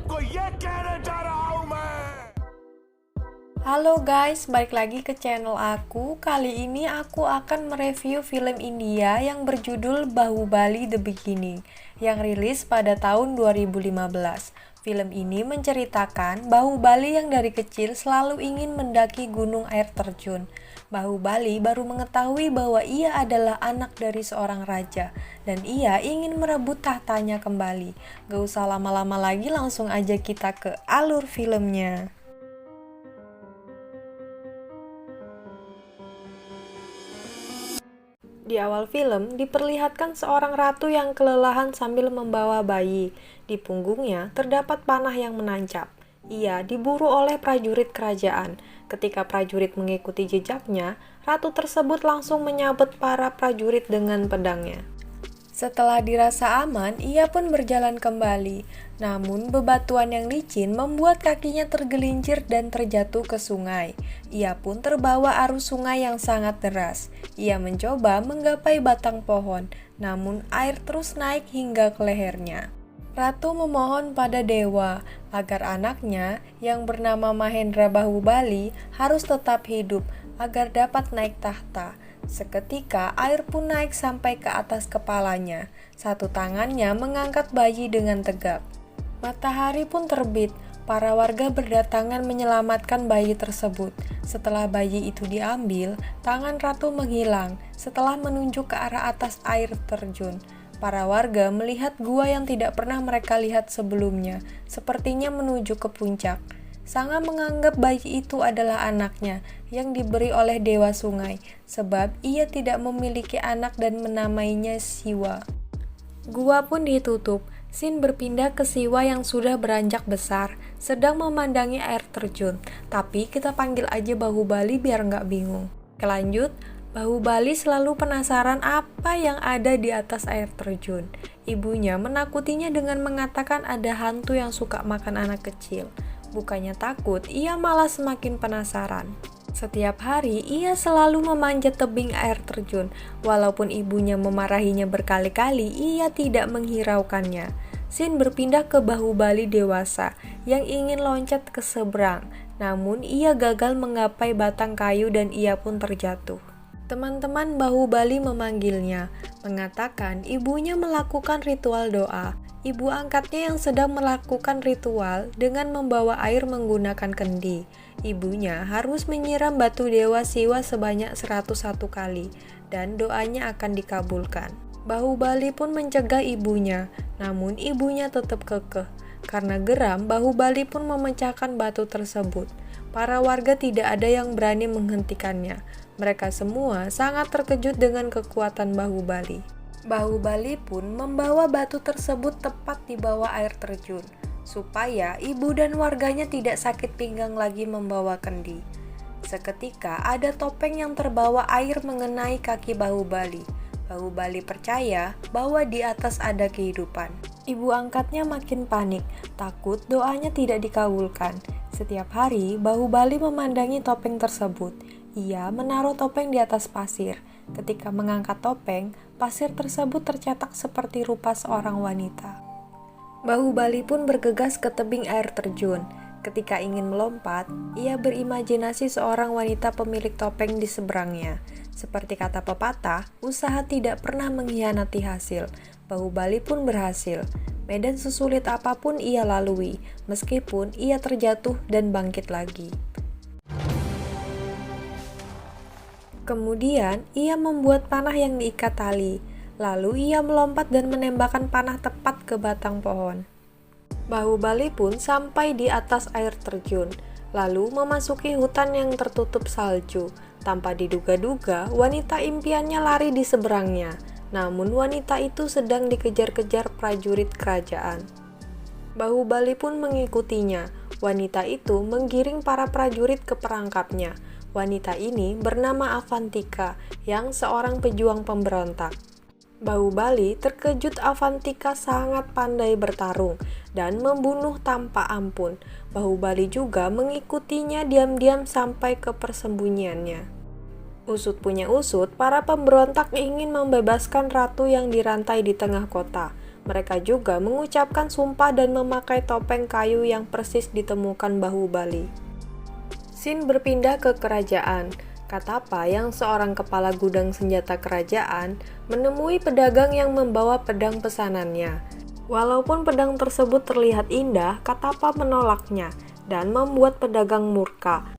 आपको ये कहने जा रहा हूं मैं। Halo guys, balik lagi ke channel aku. Kali ini aku akan mereview film India yang berjudul Bahubali The Beginning yang rilis pada tahun 2015. Film ini menceritakan Bahubali yang dari kecil selalu ingin mendaki gunung air terjun. Bahubali baru mengetahui bahwa ia adalah anak dari seorang raja dan ia ingin merebut tahtanya kembali. Gak usah lama-lama lagi, langsung aja kita ke alur filmnya. Di awal film, diperlihatkan seorang ratu yang kelelahan sambil membawa bayi. Di punggungnya terdapat panah yang menancap. Ia diburu oleh prajurit kerajaan. Ketika prajurit mengikuti jejaknya, ratu tersebut langsung menyabet para prajurit dengan pedangnya. Setelah dirasa aman, ia pun berjalan kembali. Namun, bebatuan yang licin membuat kakinya tergelincir dan terjatuh ke sungai. Ia pun terbawa arus sungai yang sangat deras. Ia mencoba menggapai batang pohon, namun air terus naik hingga ke lehernya. Ratu memohon pada dewa agar anaknya yang bernama Mahendra Bahubali harus tetap hidup agar dapat naik tahta. Seketika air pun naik sampai ke atas kepalanya. Satu tangannya mengangkat bayi dengan tegap. Matahari pun terbit. Para warga berdatangan menyelamatkan bayi tersebut. Setelah bayi itu diambil, tangan ratu menghilang setelah menunjuk ke arah atas air terjun. Para warga melihat gua yang tidak pernah mereka lihat sebelumnya, sepertinya menuju ke puncak. Sanga menganggap bayi itu adalah anaknya yang diberi oleh Dewa Sungai, sebab ia tidak memiliki anak dan menamainya Siwa. Gua pun ditutup. Sin berpindah ke Siwa yang sudah beranjak besar, sedang memandangi air terjun. Tapi kita panggil aja Bahubali biar nggak bingung. Lanjut, Bahubali selalu penasaran apa yang ada di atas air terjun. Ibunya menakutinya dengan mengatakan ada hantu yang suka makan anak kecil. Bukannya takut, ia malah semakin penasaran. Setiap hari, ia selalu memanjat tebing air terjun. Walaupun ibunya memarahinya berkali-kali, ia tidak menghiraukannya. Sin berpindah ke Bahubali dewasa yang ingin loncat ke seberang. Namun, ia gagal menggapai batang kayu dan ia pun terjatuh. Teman-teman Bahubali memanggilnya, mengatakan ibunya melakukan ritual doa. Ibu angkatnya yang sedang melakukan ritual dengan membawa air menggunakan kendi. Ibunya harus menyiram batu dewa Siwa sebanyak 101 kali dan doanya akan dikabulkan. Bahubali pun mencegah ibunya, namun ibunya tetap kekeh. Karena geram, Bahubali pun memecahkan batu tersebut. Para warga tidak ada yang berani menghentikannya. Mereka semua sangat terkejut dengan kekuatan Bahubali. Bahubali pun membawa batu tersebut tepat di bawah air terjun, supaya ibu dan warganya tidak sakit pinggang lagi membawa kendi. Seketika ada topeng yang terbawa air mengenai kaki Bahubali. Bahubali percaya bahwa di atas ada kehidupan. Ibu angkatnya makin panik, takut doanya tidak dikabulkan. Setiap hari, Bahubali memandangi topeng tersebut. Ia menaruh topeng di atas pasir. Ketika mengangkat topeng, pasir tersebut tercetak seperti rupa seorang wanita. Bahubali pun bergegas ke tebing air terjun. Ketika ingin melompat, ia berimajinasi seorang wanita pemilik topeng di seberangnya. Seperti kata pepatah, usaha tidak pernah mengkhianati hasil. Bahubali pun berhasil. Medan sesulit apapun ia lalui, meskipun ia terjatuh dan bangkit lagi. Kemudian, ia membuat panah yang diikat tali. Lalu ia melompat dan menembakkan panah tepat ke batang pohon. Bahubali pun sampai di atas air terjun, lalu memasuki hutan yang tertutup salju. Tanpa diduga-duga, wanita impiannya lari di seberangnya. Namun wanita itu sedang dikejar-kejar prajurit kerajaan. Bahubali pun mengikutinya. Wanita itu menggiring para prajurit ke perangkapnya. Wanita ini bernama Avantika, yang seorang pejuang pemberontak. Bahubali terkejut. Avantika sangat pandai bertarung dan membunuh tanpa ampun. Bahubali juga mengikutinya diam-diam sampai ke persembunyiannya. Usut punya usut, para pemberontak ingin membebaskan ratu yang dirantai di tengah kota. Mereka juga mengucapkan sumpah dan memakai topeng kayu yang persis ditemukan Bahubali. Scene berpindah ke kerajaan. Katapa yang seorang kepala gudang senjata kerajaan menemui pedagang yang membawa pedang pesanannya. Walaupun pedang tersebut terlihat indah, Katapa menolaknya dan membuat pedagang murka.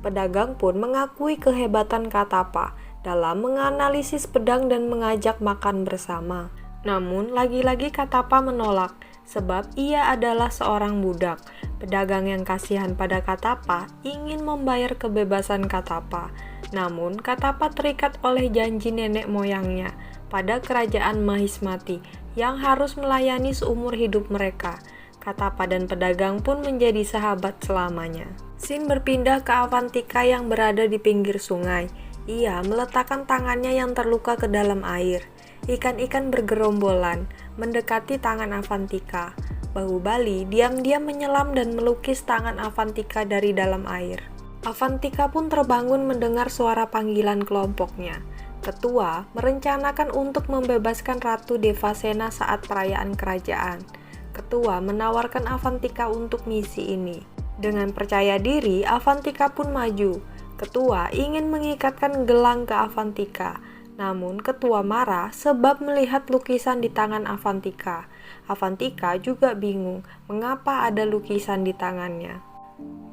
Pedagang pun mengakui kehebatan Katapa dalam menganalisis pedang dan mengajak makan bersama. Namun, lagi-lagi Katapa menolak, sebab ia adalah seorang budak. Pedagang yang kasihan pada Katapa ingin membayar kebebasan Katapa. Namun, Katapa terikat oleh janji nenek moyangnya pada kerajaan Mahismati yang harus melayani seumur hidup mereka. Katapa dan pedagang pun menjadi sahabat selamanya. Scene berpindah ke Avantika yang berada di pinggir sungai. Ia meletakkan tangannya yang terluka ke dalam air. Ikan-ikan bergerombolan mendekati tangan Avantika. Bahubali diam-diam menyelam dan melukis tangan Avantika dari dalam air. Avantika pun terbangun mendengar suara panggilan kelompoknya. Ketua merencanakan untuk membebaskan Ratu Devasena saat perayaan kerajaan. Ketua menawarkan Avantika untuk misi ini. Dengan percaya diri, Avantika pun maju. Ketua ingin mengikatkan gelang ke Avantika. Namun ketua marah sebab melihat lukisan di tangan Avantika. Avantika juga bingung mengapa ada lukisan di tangannya.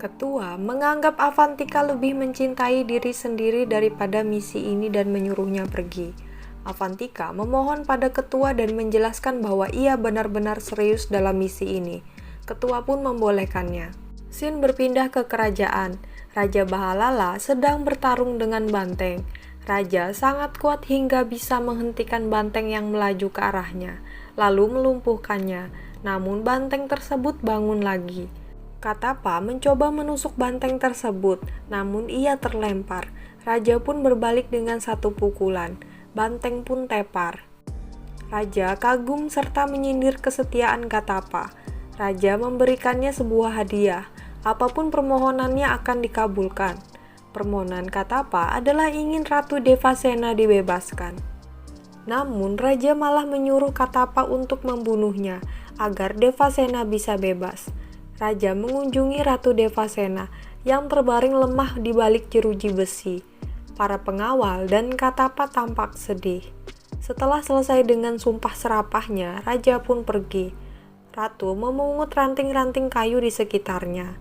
Ketua menganggap Avantika lebih mencintai diri sendiri daripada misi ini dan menyuruhnya pergi. Avantika memohon pada ketua dan menjelaskan bahwa ia benar-benar serius dalam misi ini. Ketua pun membolehkannya. Scene berpindah ke kerajaan. Raja Bahalala sedang bertarung dengan banteng. Raja sangat kuat hingga bisa menghentikan banteng yang melaju ke arahnya, lalu melumpuhkannya. Namun banteng tersebut bangun lagi. Katapa mencoba menusuk banteng tersebut, namun ia terlempar. Raja pun berbalik dengan satu pukulan. Banteng pun tepar. Raja kagum serta menyindir kesetiaan Katapa. Raja memberikannya sebuah hadiah. Apapun permohonannya akan dikabulkan. Permohonan Katapa adalah ingin Ratu Devasena dibebaskan. Namun, Raja malah menyuruh Katapa untuk membunuhnya agar Devasena bisa bebas. Raja mengunjungi Ratu Devasena yang terbaring lemah di balik jeruji besi. Para pengawal dan Katapa tampak sedih. Setelah selesai dengan sumpah serapahnya, Raja pun pergi. Ratu memungut ranting-ranting kayu di sekitarnya.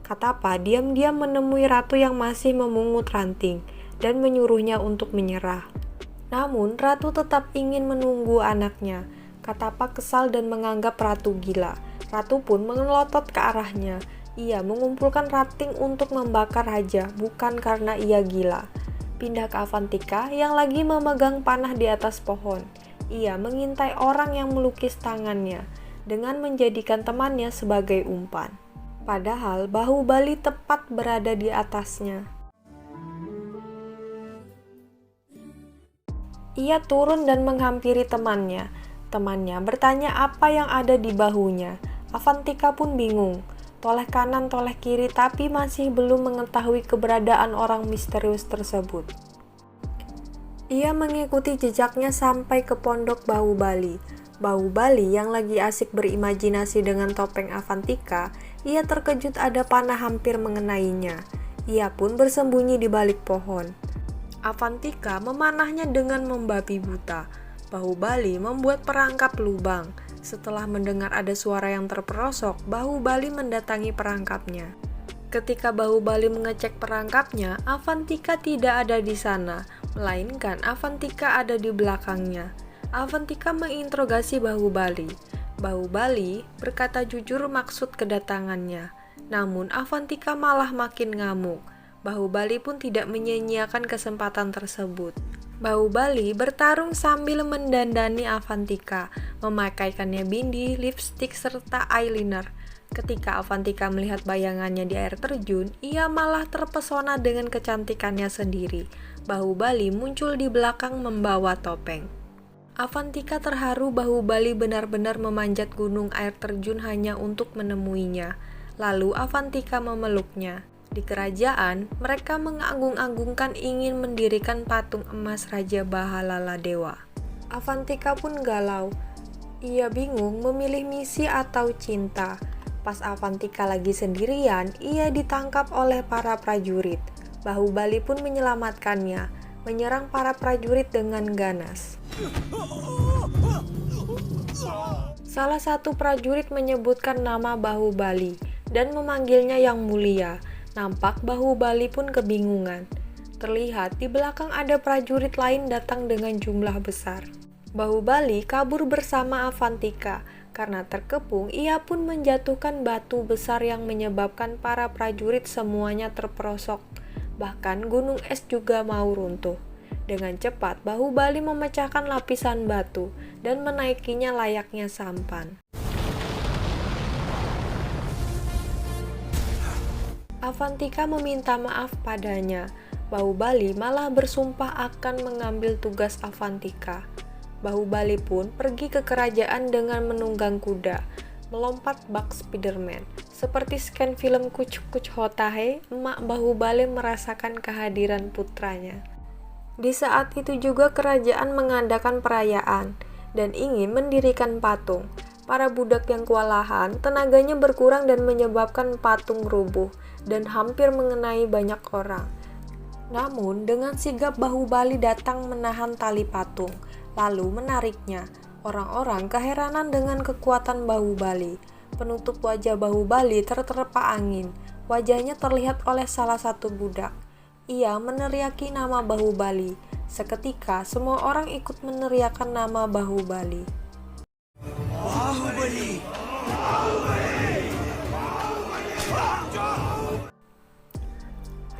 Katapa diam-diam menemui Ratu yang masih memungut ranting dan menyuruhnya untuk menyerah. Namun, Ratu tetap ingin menunggu anaknya. Katapa kesal dan menganggap Ratu gila. Ratu pun melotot ke arahnya. Ia mengumpulkan ranting untuk membakar Raja, bukan karena ia gila. Pindah ke Avantika yang lagi memegang panah di atas pohon. Ia mengintai orang yang melukis tangannya dengan menjadikan temannya sebagai umpan. Padahal Bahubali tepat berada di atasnya. Ia turun dan menghampiri temannya. Temannya bertanya apa yang ada di bahunya. Avantika pun bingung. Toleh kanan, toleh kiri, tapi masih belum mengetahui keberadaan orang misterius tersebut. Ia mengikuti jejaknya sampai ke pondok Bahubali. Bahubali yang lagi asik berimajinasi dengan topeng Avantika, ia terkejut ada panah hampir mengenainya. Ia pun bersembunyi di balik pohon. Avantika memanahnya dengan membabi buta. Bahubali membuat perangkap lubang. Setelah mendengar ada suara yang terperosok, Bahubali mendatangi perangkapnya. Ketika Bahubali mengecek perangkapnya, Avantika tidak ada di sana, melainkan Avantika ada di belakangnya. Avantika menginterogasi Bahubali. Bahubali berkata jujur maksud kedatangannya. Namun Avantika malah makin ngamuk. Bahubali pun tidak menyia-nyiakan kesempatan tersebut. Bahubali bertarung sambil mendandani Avantika, memakaikannya bindi, lipstik, serta eyeliner. Ketika Avantika melihat bayangannya di air terjun, ia malah terpesona dengan kecantikannya sendiri. Bahubali muncul di belakang membawa topeng. Avantika terharu Bahubali benar-benar memanjat gunung air terjun hanya untuk menemuinya. Lalu Avantika memeluknya. Di kerajaan, mereka mengagung-agungkan ingin mendirikan patung emas Raja Bahalala Dewa. Avantika pun galau. Ia bingung memilih misi atau cinta. Pas Avantika lagi sendirian, ia ditangkap oleh para prajurit. Bahubali pun menyelamatkannya, menyerang para prajurit dengan ganas. Salah satu prajurit menyebutkan nama Bahubali dan memanggilnya yang mulia. Nampak Bahubali pun kebingungan. Terlihat di belakang ada prajurit lain datang dengan jumlah besar. Bahubali kabur bersama Avantika. Karena terkepung, ia pun menjatuhkan batu besar yang menyebabkan para prajurit semuanya terperosok. Bahkan gunung es juga mau runtuh. Dengan cepat, Bahubali memecahkan lapisan batu dan menaikinya layaknya sampan. Avantika meminta maaf padanya. Bahubali malah bersumpah akan mengambil tugas Avantika. Bahubali pun pergi ke kerajaan dengan menunggang kuda, melompat bak Spiderman. Seperti scan film Kuch Kuch Hota Hai, emak Bahubali merasakan kehadiran putranya. Di saat itu juga kerajaan mengadakan perayaan dan ingin mendirikan patung. Para budak yang kewalahan, tenaganya berkurang dan menyebabkan patung rubuh dan hampir mengenai banyak orang. Namun, dengan sigap Bahubali datang menahan tali patung, lalu menariknya. Orang-orang keheranan dengan kekuatan Bahubali. Penutup wajah Bahubali terterpa angin. Wajahnya terlihat oleh salah satu budak. Ia meneriaki nama Bahubali. Seketika, semua orang ikut meneriakkan nama Bahubali. Bahubali!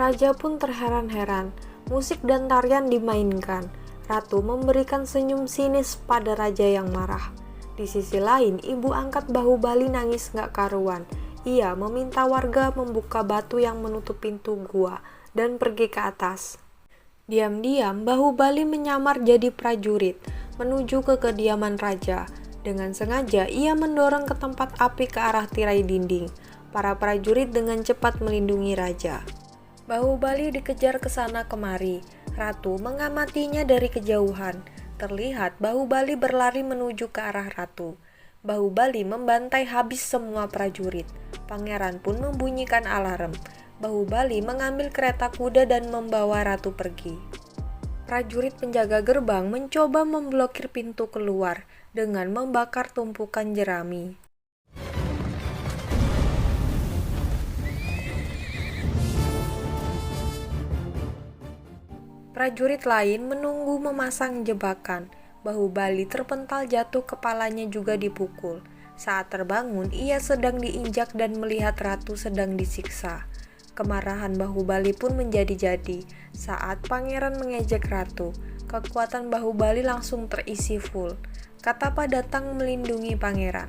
Raja pun terheran-heran. Musik dan tarian dimainkan. Ratu memberikan senyum sinis pada raja yang marah. Di sisi lain, ibu angkat Bahubali nangis gak karuan. Ia meminta warga membuka batu yang menutup pintu gua dan pergi ke atas. Diam-diam, Bahubali menyamar jadi prajurit, menuju ke kediaman raja. Dengan sengaja, ia mendorong ke tempat api ke arah tirai dinding. Para prajurit dengan cepat melindungi raja. Bahubali dikejar ke sana kemari. Ratu mengamatinya dari kejauhan. Terlihat Bahubali berlari menuju ke arah ratu. Bahubali membantai habis semua prajurit. Pangeran pun membunyikan alarm. Bahubali mengambil kereta kuda dan membawa ratu pergi. Prajurit penjaga gerbang mencoba memblokir pintu keluar dengan membakar tumpukan jerami. Prajurit lain menunggu memasang jebakan. Bahubali terpental jatuh, kepalanya juga dipukul. Saat terbangun, ia sedang diinjak dan melihat ratu sedang disiksa. Kemarahan Bahubali pun menjadi-jadi. Saat pangeran mengejek ratu, kekuatan Bahubali langsung terisi full. Katapa datang melindungi pangeran.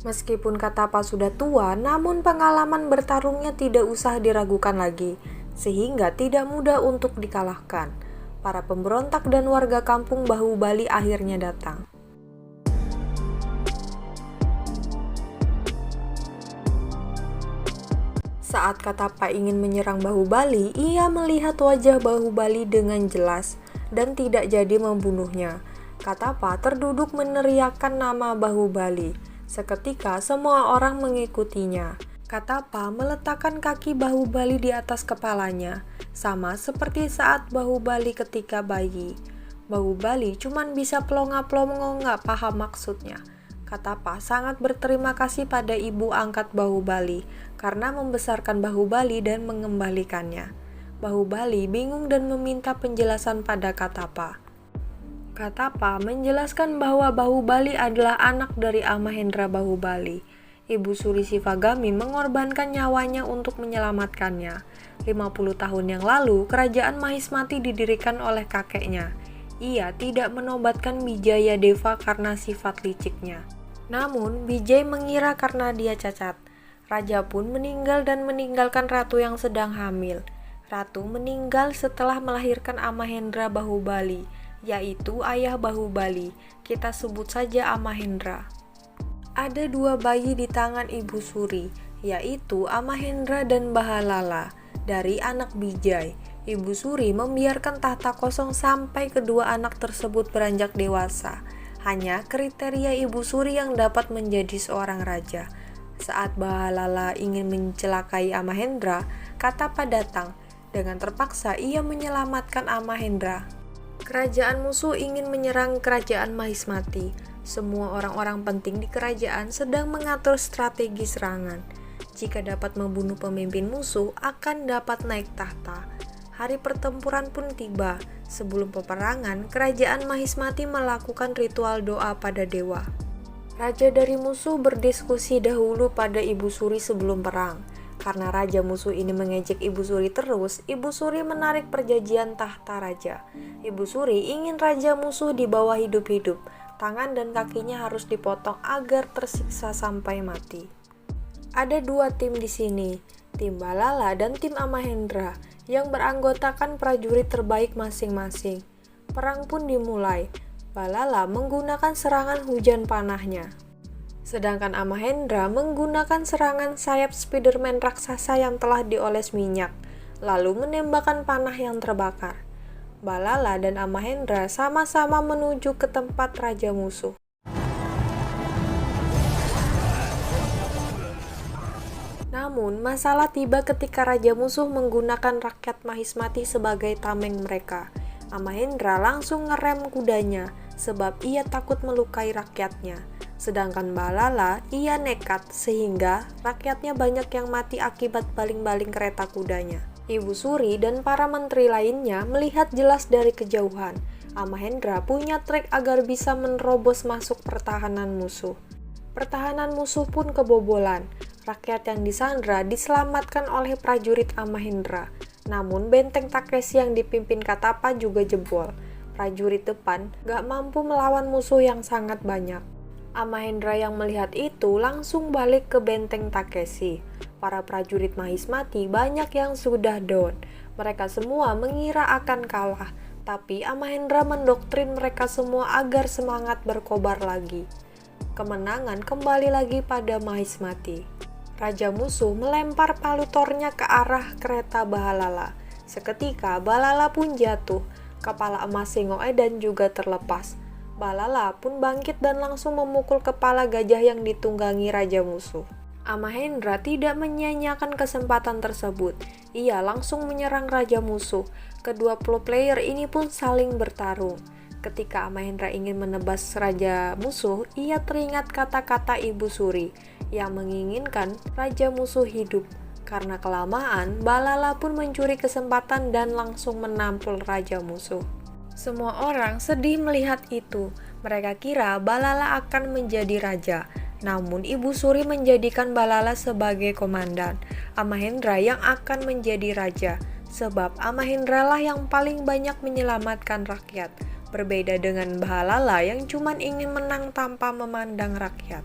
Meskipun Katapa sudah tua, namun pengalaman bertarungnya tidak usah diragukan lagi, sehingga tidak mudah untuk dikalahkan. Para pemberontak dan warga kampung Bahubali akhirnya datang. Saat Katapa ingin menyerang Bahubali, ia melihat wajah Bahubali dengan jelas dan tidak jadi membunuhnya. Katapa terduduk meneriakkan nama Bahubali. Seketika semua orang mengikutinya. Katapa meletakkan kaki Bahubali di atas kepalanya, sama seperti saat Bahubali ketika bayi. Bahubali cuman bisa pelongo-pelongo nggak paham maksudnya. Katapa sangat berterima kasih pada ibu angkat Bahubali karena membesarkan Bahubali dan mengembalikannya. Bahubali bingung dan meminta penjelasan pada Katapa. Katapa menjelaskan bahwa Bahubali adalah anak dari Amahendra Bahubali. Ibu Suri Sivagami mengorbankan nyawanya untuk menyelamatkannya. 50 tahun yang lalu, kerajaan Mahismati didirikan oleh kakeknya. Ia tidak menobatkan Bijaya Deva karena sifat liciknya. Namun, Bijay mengira karena dia cacat. Raja pun meninggal dan meninggalkan ratu yang sedang hamil. Ratu meninggal setelah melahirkan Amahendra Bahubali, yaitu ayah Bahubali. Kita sebut saja Amahendra. Ada 2 bayi di tangan Ibu Suri. yaitu Amahendra dan Bahalala. Dari anak Bijay, Ibu Suri membiarkan tahta kosong sampai kedua anak tersebut beranjak dewasa. Hanya kriteria Ibu Suri yang dapat menjadi seorang raja. Saat Bahalala ingin mencelakai Amahendra, Katapa datang. Dengan terpaksa ia menyelamatkan Amahendra. Kerajaan musuh ingin menyerang kerajaan Mahismati. Semua orang-orang penting di kerajaan sedang mengatur strategi serangan. Jika dapat membunuh pemimpin musuh, akan dapat naik tahta. Hari pertempuran pun tiba. Sebelum peperangan, kerajaan Mahismati melakukan ritual doa pada dewa. Raja dari musuh berdiskusi dahulu pada Ibu Suri sebelum perang. Karena raja musuh ini mengejek Ibu Suri terus, Ibu Suri menarik perjanjian tahta raja. Ibu Suri ingin raja musuh dibawa hidup-hidup. Tangan dan kakinya harus dipotong agar tersiksa sampai mati. Ada dua tim di sini, tim Balala dan tim Amahendra, yang beranggotakan prajurit terbaik masing-masing. Perang pun dimulai. Balala menggunakan serangan hujan panahnya. Sedangkan Amahendra menggunakan serangan sayap Spiderman raksasa yang telah dioles minyak, lalu menembakkan panah yang terbakar. Balala dan Amahendra sama-sama menuju ke tempat raja musuh. Namun, masalah tiba ketika raja musuh menggunakan rakyat Mahismati sebagai tameng mereka. Amahendra langsung ngerem kudanya, sebab ia takut melukai rakyatnya. Sedangkan Balala, ia nekat sehingga rakyatnya banyak yang mati akibat baling-baling kereta kudanya. Ibu Suri dan para menteri lainnya melihat jelas dari kejauhan. Amahendra punya trik agar bisa menerobos masuk pertahanan musuh. Pertahanan musuh pun kebobolan. Rakyat yang disandra diselamatkan oleh prajurit Amahendra. Namun benteng Takeshi yang dipimpin Katapa juga jebol. Prajurit depan gak mampu melawan musuh yang sangat banyak. Amahendra yang melihat itu langsung balik ke benteng Takeshi. Para prajurit Mahismati banyak yang sudah down. Mereka semua mengira akan kalah. Tapi Amahendra mendoktrin mereka semua agar semangat berkobar lagi. Kemenangan kembali lagi pada Mahismati. Raja musuh melempar palutornya ke arah kereta Bahalala. Seketika Balala pun jatuh, kepala emas Singoedan juga terlepas. Balala pun bangkit dan langsung memukul kepala gajah yang ditunggangi raja musuh. Amahendra tidak menyia-nyiakan kesempatan tersebut. Ia langsung menyerang raja musuh. Kedua pro player ini pun saling bertarung. Ketika Amahendra ingin menebas raja musuh, ia teringat kata-kata Ibu Suri yang menginginkan raja musuh hidup. Karena kelamaan, Balala pun mencuri kesempatan dan langsung menampol raja musuh. Semua orang sedih melihat itu. Mereka kira Balala akan menjadi raja. Namun Ibu Suri menjadikan Balala sebagai komandan. Amahendra yang akan menjadi raja. Sebab Amahendra lah yang paling banyak menyelamatkan rakyat. Berbeda dengan Bahalala yang cuma ingin menang tanpa memandang rakyat.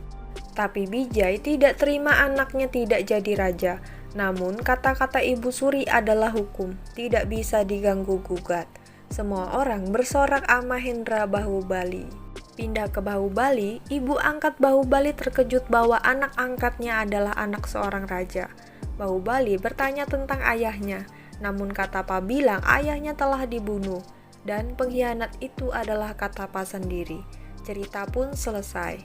Tapi Bijay tidak terima anaknya tidak jadi raja. Namun kata-kata Ibu Suri adalah hukum, tidak bisa diganggu-gugat. Semua orang bersorak Amahendra Bahubali. Pindah ke Bahubali, ibu angkat Bahubali terkejut bahwa anak angkatnya adalah anak seorang raja. Bahubali bertanya tentang ayahnya, namun Katapa bilang ayahnya telah dibunuh. Dan pengkhianat itu adalah Katapa sendiri. Cerita pun selesai.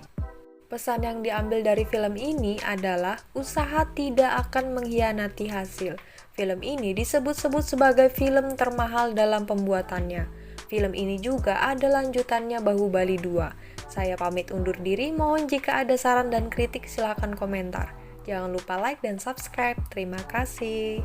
Pesan yang diambil dari film ini adalah usaha tidak akan mengkhianati hasil. Film ini disebut-sebut sebagai film termahal dalam pembuatannya. Film ini juga ada lanjutannya Bahubali 2. Saya pamit undur diri, mohon jika ada saran dan kritik silakan komentar. Jangan lupa like dan subscribe. Terima kasih.